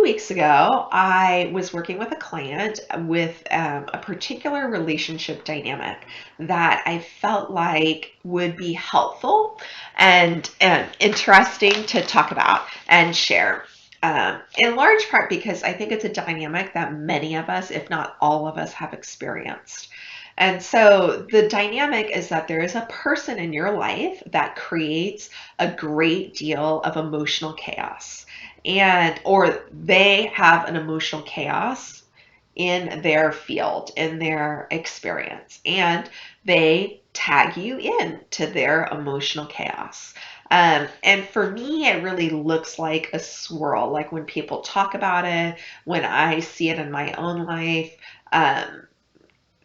weeks ago, I was working with a client with a particular relationship dynamic that I felt like would be helpful and interesting to talk about and share. In large part because I think it's a dynamic that many of us, if not all of us, have experienced. And so the dynamic is that there is a person in your life that creates a great deal of emotional chaos, and or they have an emotional chaos in their field, in their experience, and they tag you in to their emotional chaos. And for me, it really looks like a swirl. Like when people talk about it, when I see it in my own life, um,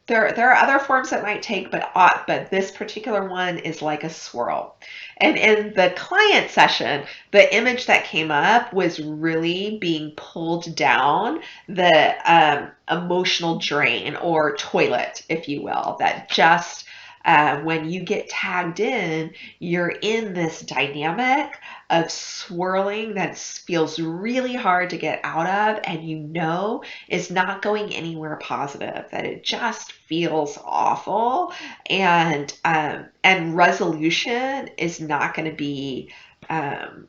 there are other forms that might take, but this particular one is like a swirl. And in the client session, the image that came up was really being pulled down the emotional drain or toilet, if you will, that just when you get tagged in, you're in this dynamic of swirling that feels really hard to get out of, and you know is not going anywhere positive, that it just feels awful, and resolution is not going to be um,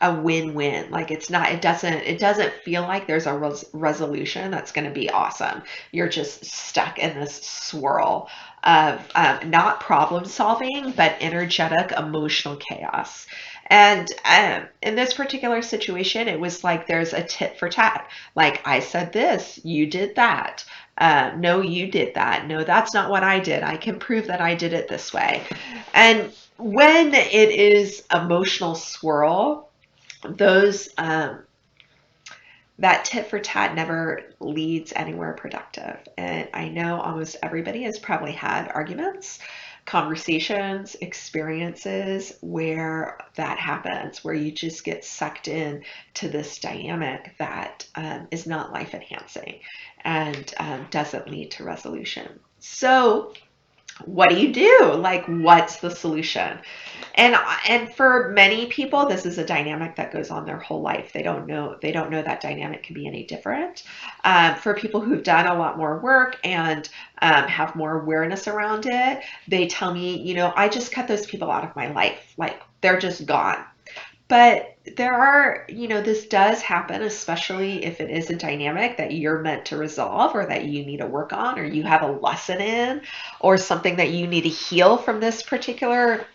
a win-win. Like it doesn't feel like there's a resolution that's going to be awesome. You're just stuck in this swirl of not problem solving, but energetic emotional chaos. And in this particular situation, it was like there's a tit for tat. Like, I said this, you did that. No, you did that. No, that's not what I did. I can prove that I did it this way. And when it is emotional swirl, those that tit for tat never leads anywhere productive. And I know almost everybody has probably had arguments, conversations, experiences where that happens, where you just get sucked in to this dynamic that is not life enhancing and doesn't lead to resolution. So what do you do? Like, what's the solution? And for many people, this is a dynamic that goes on their whole life. They don't know that dynamic can be any different. For people who've done a lot more work and have more awareness around it, they tell me, I just cut those people out of my life. Like, they're just gone. But this does happen, especially if it is a dynamic that you're meant to resolve or that you need to work on or you have a lesson in or something that you need to heal from this particular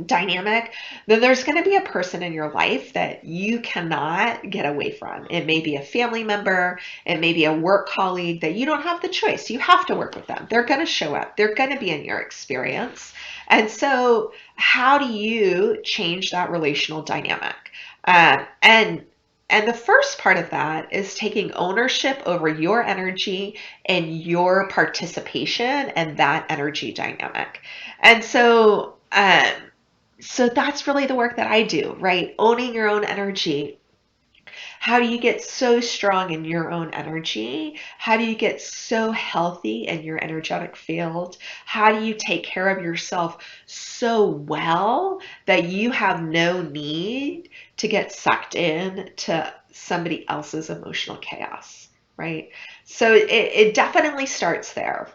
dynamic. Then there's going to be a person in your life that you cannot get away from. It may be a family member, it may be a work colleague that you don't have the choice. You have to work with them. They're going to show up, they're going to be in your experience. And so, how do you change that relational dynamic? And the first part of that is taking ownership over your energy and your participation in that energy dynamic. And so that's really the work that I do, right? Owning your own energy. How do you get so strong in your own energy? How do you get so healthy in your energetic field? How do you take care of yourself so well that you have no need to get sucked in to somebody else's emotional chaos, right? So it definitely starts there.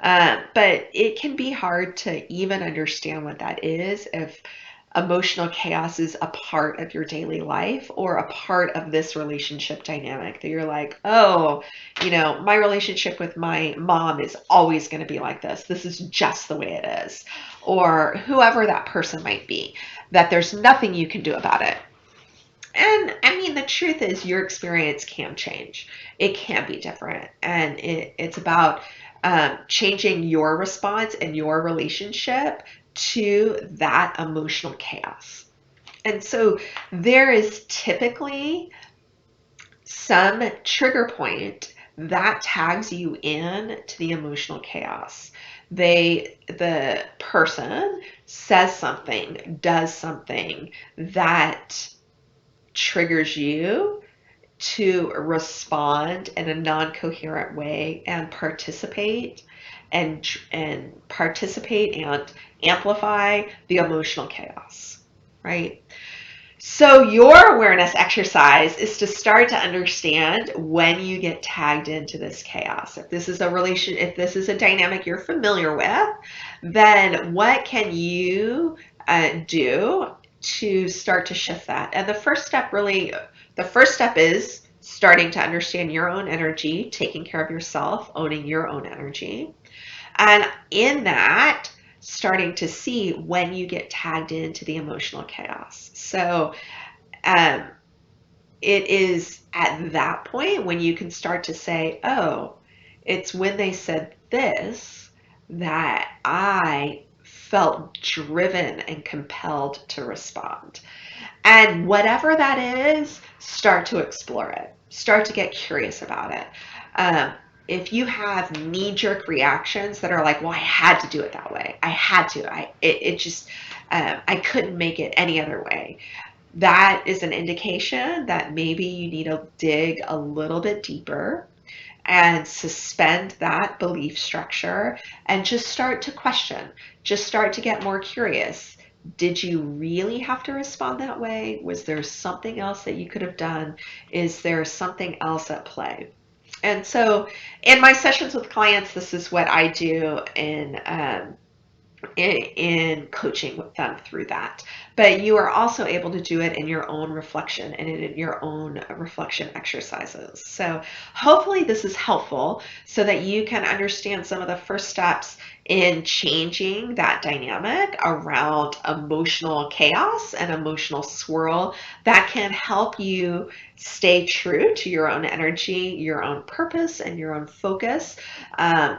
But it can be hard to even understand what that is if emotional chaos is a part of your daily life or a part of this relationship dynamic that you're like, oh, my relationship with my mom is always going to be like this. This is just the way it is. Or whoever that person might be, that there's nothing you can do about it. And I mean, the truth is, your experience can change. It can be different. And it's about changing your response and your relationship to that emotional chaos. And so there is typically some trigger point that tags you in to the emotional chaos. The person says something, does something that triggers you to respond in a non-coherent way and participate and amplify the emotional chaos, right? So your awareness exercise is to start to understand when you get tagged into this chaos. If this is a if this is a dynamic you're familiar with, then what can you do to start to shift that? And the first step is starting to understand your own energy, taking care of yourself, owning your own energy. And in that, starting to see when you get tagged into the emotional chaos. So um, it is at that point when you can start to say, oh, it's when they said this that I felt driven and compelled to respond. And whatever that is, start to explore it. Start to get curious about it. Um, if you have knee-jerk reactions that are like, "Well, I had to do it that way. I had to. It just I couldn't make it any other way." That is an indication that maybe you need to dig a little bit deeper and suspend that belief structure and just start to question, just start to get more curious. Did you really have to respond that way? Was there something else that you could have done? Is there something else at play? And so in my sessions with clients, this is what I do in coaching with them through that. But you are also able to do it in your own reflection and in your own reflection exercises. So hopefully this is helpful so that you can understand some of the first steps in changing that dynamic around emotional chaos and emotional swirl that can help you stay true to your own energy, your own purpose, and your own focus,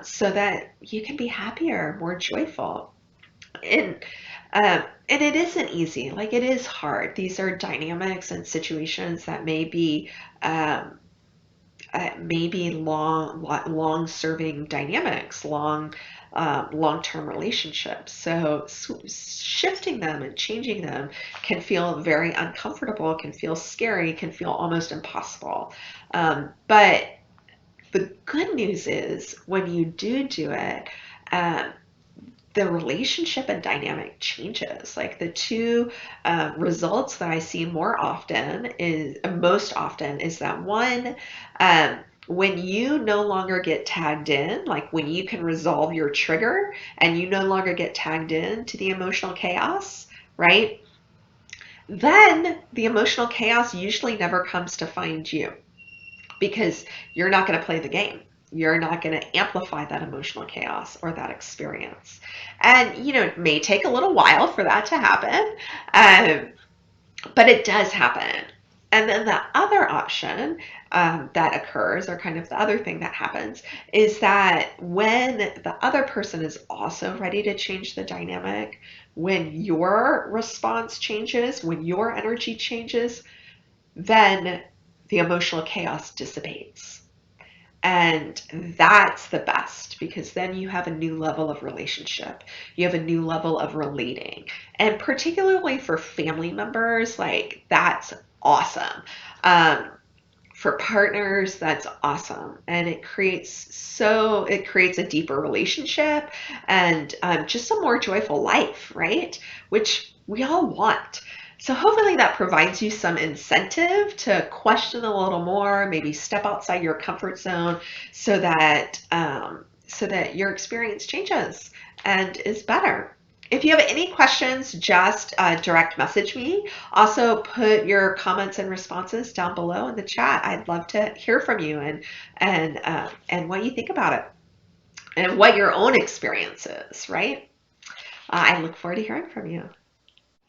so that you can be happier, more joyful. And and it isn't easy. Like, it is hard. These are dynamics and situations that um, may be long serving dynamics, long-term relationships. So shifting them and changing them can feel very uncomfortable, can feel scary, can feel almost impossible. But the good news is when you do it, um, the relationship and dynamic changes. Like, the two results that I see most often is that one, when you no longer get tagged in, like when you can resolve your trigger and you no longer get tagged in to the emotional chaos, right? Then the emotional chaos usually never comes to find you, because you're not going to play the game. You're not going to amplify that emotional chaos or that experience. And, it may take a little while for that to happen, um, but it does happen. And then the other option that occurs, or kind of the other thing that happens, is that when the other person is also ready to change the dynamic, when your response changes, when your energy changes, then the emotional chaos dissipates. And that's the best, because then you have a new level of relationship. You have a new level of relating. And particularly for family members, like, that's awesome. Um, for partners, that's awesome. And it creates a deeper relationship and just a more joyful life, right? Which we all want. So hopefully that provides you some incentive to question a little more, maybe step outside your comfort zone, so that your experience changes and is better. If you have any questions, just direct message me. Also, put your comments and responses down below in the chat. I'd love to hear from you and what you think about it and what your own experience is, right? I look forward to hearing from you.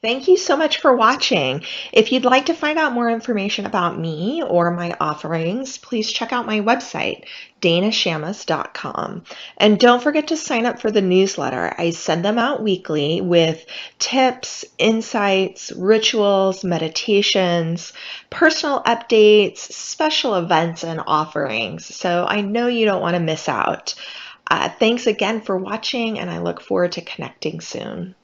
Thank you so much for watching. If you'd like to find out more information about me or my offerings, please check out my website, danashamas.com. And don't forget to sign up for the newsletter. I send them out weekly with tips, insights, rituals, meditations, personal updates, special events, and offerings. So I know you don't want to miss out. Thanks again for watching, and I look forward to connecting soon.